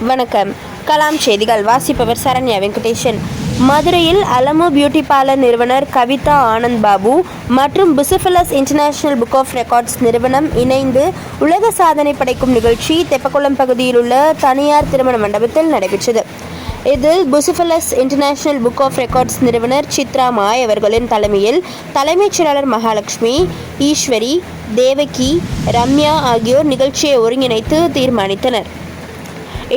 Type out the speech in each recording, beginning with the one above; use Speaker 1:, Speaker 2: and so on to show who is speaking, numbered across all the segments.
Speaker 1: வணக்கம். கலாம் செய்திகள் வாசிப்பவர் சரண்யா வெங்கடேசன். மதுரையில் அலமு பியூட்டி பார்லர் நிறுவனர் கவிதா ஆனந்த் பாபு மற்றும் புசிஃபலஸ் இன்டர்நேஷனல் புக் ஆஃப் ரெக்கார்ட்ஸ் நிறுவனம் இணைந்து உலக சாதனை படைக்கும் நிகழ்ச்சி தெப்பக்குளம் பகுதியில் உள்ள தனியார் திருமண மண்டபத்தில் நடைபெற்றது. இதில் புசிஃபலஸ் இன்டர்நேஷனல் புக் ஆஃப் ரெக்கார்ட்ஸ் நிறுவனர் சித்ரா மாய் அவர்களின் தலைமையில் தலைமைச் செயலாளர் மகாலட்சுமி, ஈஸ்வரி, தேவகி, ரம்யா ஆகியோர் நிகழ்ச்சியை ஒருங்கிணைத்து தீர்மானித்தனர்.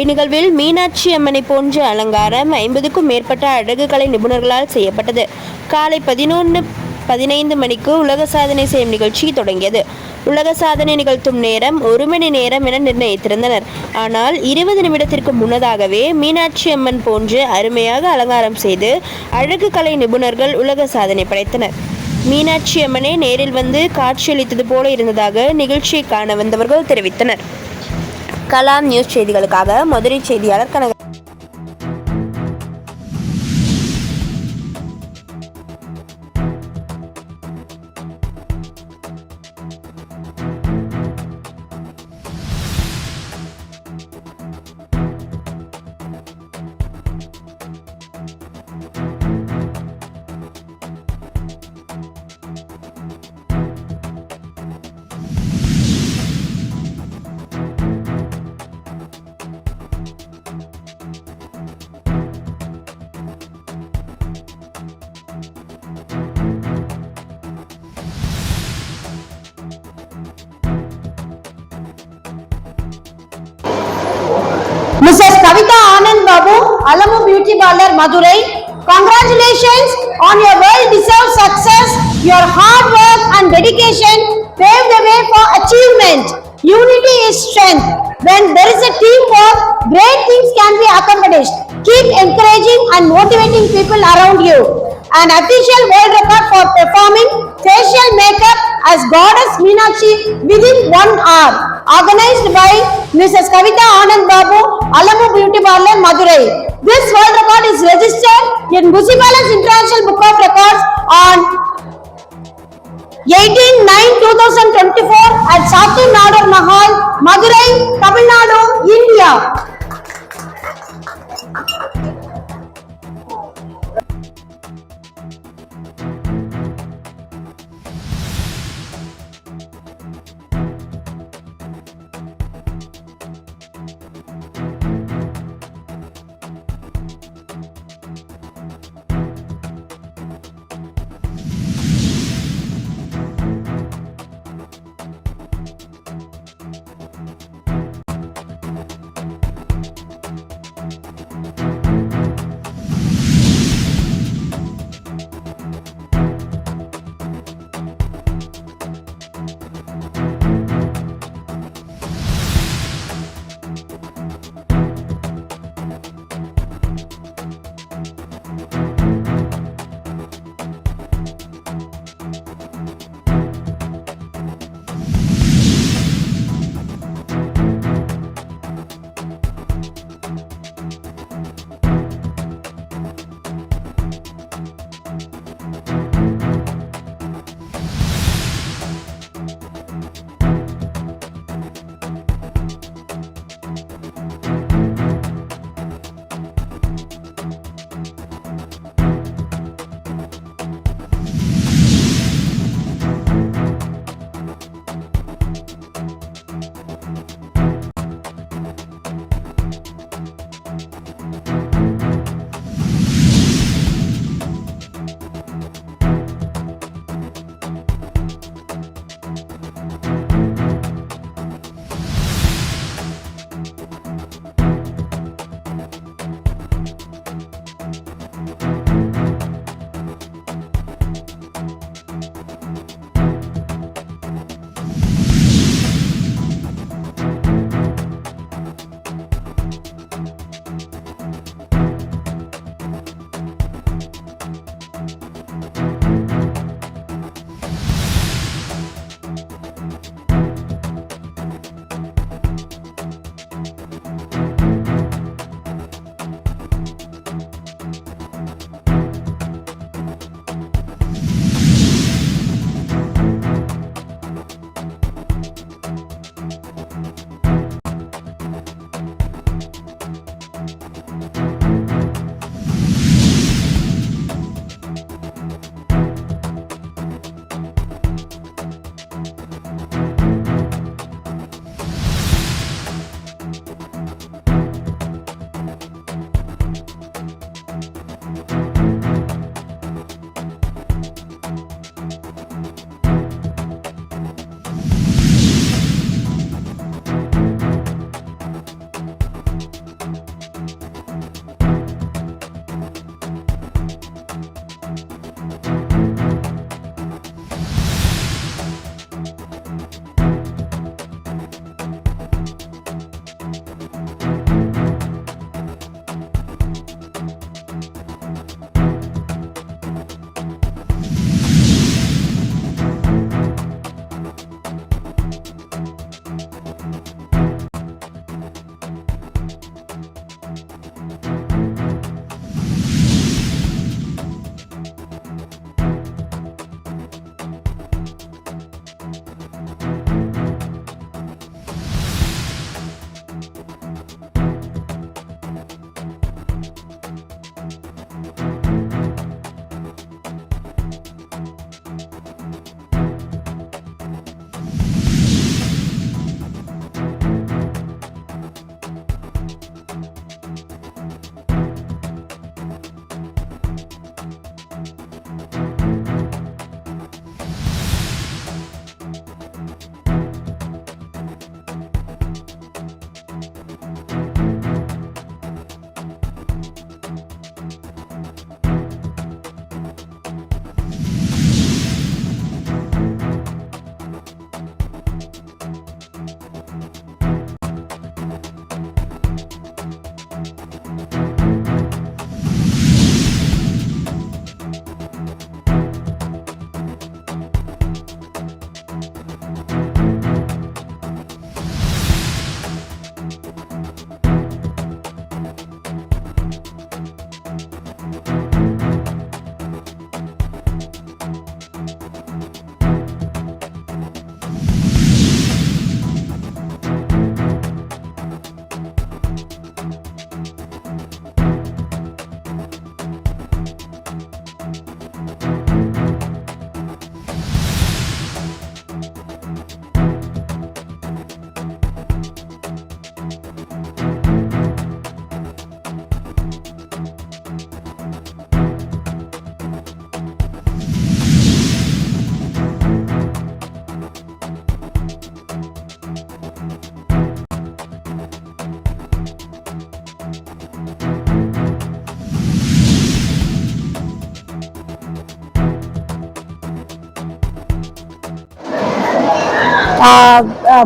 Speaker 1: இந்நிகழ்வில் மீனாட்சி அம்மனை போன்ற அலங்காரம் 50க்கும் மேற்பட்ட அழகுக்கலை நிபுணர்களால் செய்யப்பட்டது. காலை 11:15 மணிக்கு உலக சாதனை செய்யும் நிகழ்ச்சி தொடங்கியது. உலக சாதனை நிகழ்த்தும் நேரம் 1 மணி நேரம் என நிர்ணயித்திருந்தனர். ஆனால் 20 நிமிடத்திற்கு முன்னதாகவே மீனாட்சி அம்மன் போன்று அருமையாக அலங்காரம் செய்து அழகுக்கலை நிபுணர்கள் உலக சாதனை படைத்தனர். மீனாட்சி அம்மனே நேரில் வந்து காட்சியளித்தது போல இருந்ததாக நிகழ்ச்சியை காண வந்தவர்கள் தெரிவித்தனர். கலாம் நியூஸ் செய்திகளுக்காக மதுரை செய்தியாளர் கனக.
Speaker 2: Mrs. Kavita Anand Babu, Alamu Beauty Parlor, Madurai. Congratulations on your well-deserved success. Your hard work and dedication paved the way for achievement. Unity is strength. When there is a teamwork, great things can be accomplished. Keep encouraging and motivating people around you. An official world record for performing facial makeup as Goddess Meenakshi within 1 hour. Organized by Mrs. Kavita Anand Babu, Alamu Beauty Parlor, Madurai. This world record is registered in Busi'Palace International Book of Records on 18/9/2024 at Sattur Nadar Mahal, Madurai, Tamil Nadu, India.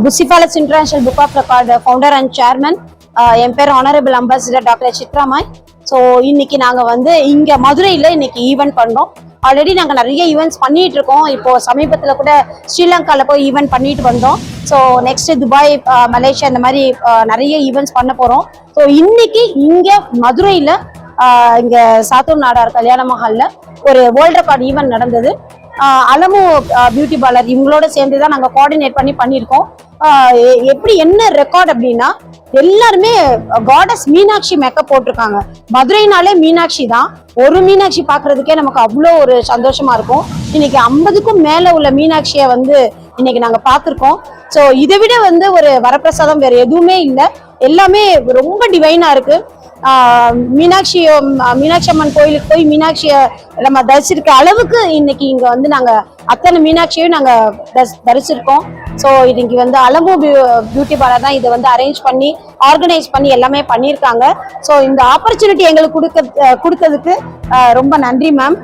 Speaker 2: Bucephalus international book of record founder and chairman. என் பேர் honourable ambassador doctor Chitramai. So இன்னைக்கு நாங்கள் வந்து இங்கே மதுரையில் இன்னைக்கு event பண்ணோம். Already நாங்கள் நிறைய ஈவெண்ட்ஸ் பண்ணிட்டு இருக்கோம். இப்போ சமீபத்தில் கூட ஸ்ரீலங்காவில் போய் ஈவெண்ட் பண்ணிட்டு வந்தோம். ஸோ நெக்ஸ்ட் துபாய், மலேசியா இந்த மாதிரி நிறைய ஈவெண்ட்ஸ் பண்ண போகிறோம். ஸோ இன்னைக்கு இங்கே மதுரையில் இங்கே சாத்தூர் நாடார் கல்யாண மஹாலில் ஒரு வேர்ல்ட் ரெக்கார்ட் ஈவெண்ட் நடந்தது. அலமு பியூட்டி பார்லர் இவங்களோட சேர்ந்து தான் நாங்கள் கோஆர்டினேட் பண்ணியிருக்கோம். எப்படி என்ன ரெக்கார்ட் அப்படின்னா, எல்லாருமே காடஸ் மீனாட்சி மேக்கப் போட்டிருக்காங்க. மதுரைனாலே மீனாட்சி தான். ஒரு மீனாட்சி பார்க்கறதுக்கே நமக்கு அவ்வளோ ஒரு சந்தோஷமா இருக்கும். இன்னைக்கு 50க்கும் மேல உள்ள மீனாட்சியை வந்து இன்னைக்கு நாங்க பார்த்துருக்கோம். ஸோ இதை விட வந்து ஒரு வரப்பிரசாதம் வேற எதுவுமே இல்லை. எல்லாமே ரொம்ப டிவைனா இருக்கு. மீனாட்சி அம்மன் கோயிலுக்கு போய் மீனாட்சியை நம்ம தரிசிருக்க அளவுக்கு இன்னைக்கு இங்க வந்து நாங்க அத்தனை மீனாட்சியும் நாங்க தரிசிருக்கோம். ஸோ இன்னைக்கு வந்து அலமு பியூட்டி பார்லர் தான் இதை வந்து அரேஞ்ச் பண்ணி ஆர்கனைஸ் பண்ணி எல்லாமே பண்ணியிருக்காங்க. ஸோ இந்த ஆப்பர்ச்சுனிட்டி எங்களுக்கு கொடுத்ததுக்கு ரொம்ப நன்றி மேம்.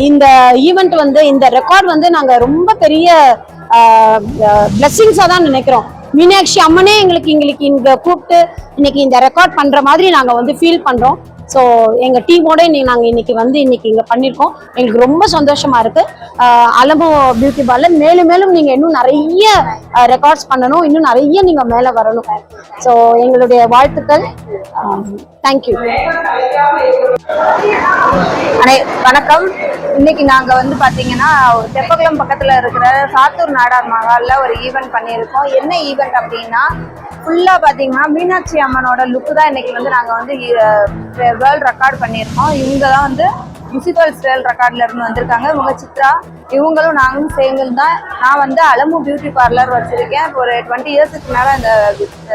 Speaker 2: இந்த ஈவெண்ட் வந்து இந்த ரெக்கார்ட் வந்து நாங்க ரொம்ப பெரிய பிளெஸிங்ஸா தான் நினைக்கிறோம். மீனாட்சி அம்மனே எங்களுக்கு இங்க கூப்பிட்டு இன்னைக்கு இந்த ரெக்கார்ட் பண்ற மாதிரி நாங்க வந்து ஃபீல் பண்றோம். ஸோ எங்க டீமோட நாங்க இன்னைக்கு இங்க பண்ணிருக்கோம். எங்களுக்கு ரொம்ப சந்தோஷமா இருக்கு. அலமு பியூட்டி பார்லர் மேலும் மேலும் நீங்க இன்னும் நிறைய ரெக்கார்ட்ஸ் பண்ணணும், இன்னும் நிறைய நீங்க மேல வரணும். ஸோ எங்களுடைய வாழ்த்துக்கள். தேங்க்யூ.
Speaker 3: வணக்கம். இன்னைக்கு நாங்க வந்து பாத்தீங்கன்னா தெப்பக்குளம் பக்கத்துல இருக்கிற சாத்தூர் நாடார் மஹால்ல ஒரு ஈவெண்ட் பண்ணியிருக்கோம். என்ன ஈவெண்ட் அப்படின்னா, ஃபுல்லா பாத்தீங்கன்னா மீனாட்சி அம்மனோட லுக்கு தான் இன்னைக்கு வந்து நாங்க வந்து வேர்ல்ட் ரெக்கார்ட் பண்ணியிருக்கோம். இவங்க தான் வந்து முனிசிபல்ஸ் வேர்ல்ட் ரெக்கார்ட்ல இருந்து வந்திருக்காங்க. இவங்க சித்ரா, இவங்களும் நாங்களும் சேர்ந்து தான். நான் வந்து அலமு பியூட்டி பார்லர் வச்சிருக்கேன். ஒரு 20 இயர்ஸுக்கு மேல இந்த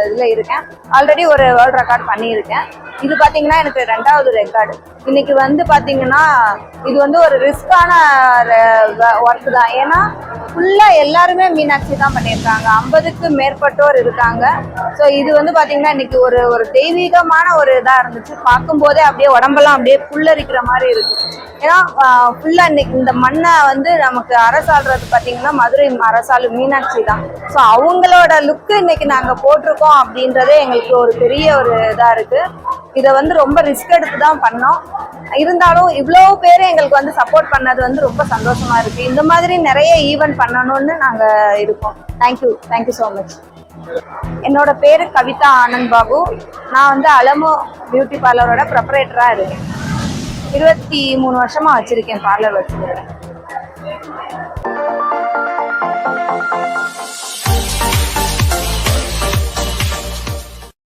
Speaker 3: இதுல இருக்கேன். ஆல்ரெடி ஒரு வேர்ல்ட் ரெக்கார்ட் பண்ணியிருக்கேன். இது பாத்தீங்கன்னா எனக்கு 2வது ரெக்கார்டு. இன்னைக்கு வந்து பாத்தீங்கன்னா இது வந்து ஒரு ரிஸ்கான ஒர்க் தான். ஏன்னா ஃபுல்லா எல்லாருமே மீனாட்சி தான் பண்ணியிருக்காங்க. 50க்கு மேற்பட்டோர் இருக்காங்க. ஸோ இது வந்து பாத்தீங்கன்னா இன்னைக்கு ஒரு தெய்வீகமான ஒரு இதா இருந்துச்சு. பார்க்கும் போதே அப்படியே உடம்பெல்லாம் அப்படியே புல்லரிக்கிற மாதிரி இருக்கு. ஏன்னா ஃபுல்லா இன்னைக்கு இந்த மண்ணை வந்து நமக்கு அரசாள்றது பாத்தீங்கன்னா மதுரை அரசாளு மீனாட்சி தான். ஸோ அவங்களோட லுக்கு இன்னைக்கு நாங்க போட்டிருக்கோம் அப்படின்றதே எங்களுக்கு ஒரு பெரிய ஒரு இதா இருக்கு. இதை வந்து ரொம்ப ரிஸ்க் எடுத்து தான் பண்ணோம். இருந்தாலும் இவ்வளோ பேர் எங்களுக்கு வந்து சப்போர்ட் பண்ணது வந்து ரொம்ப சந்தோஷமா இருக்கு. இந்த மாதிரி நிறைய ஈவெண்ட் பண்ணணும்னு நாங்க இருக்கோம். Thank you so much. என்னோட பேரு கவிதா ஆனந்த் பாபு. நான் வந்து அலமு பியூட்டி பார்லரோட ப்ரொப்ரைட்டரா இருக்கேன். 23 வருஷமா வச்சிருக்கேன் பார்லர் வச்சிருக்கேன்.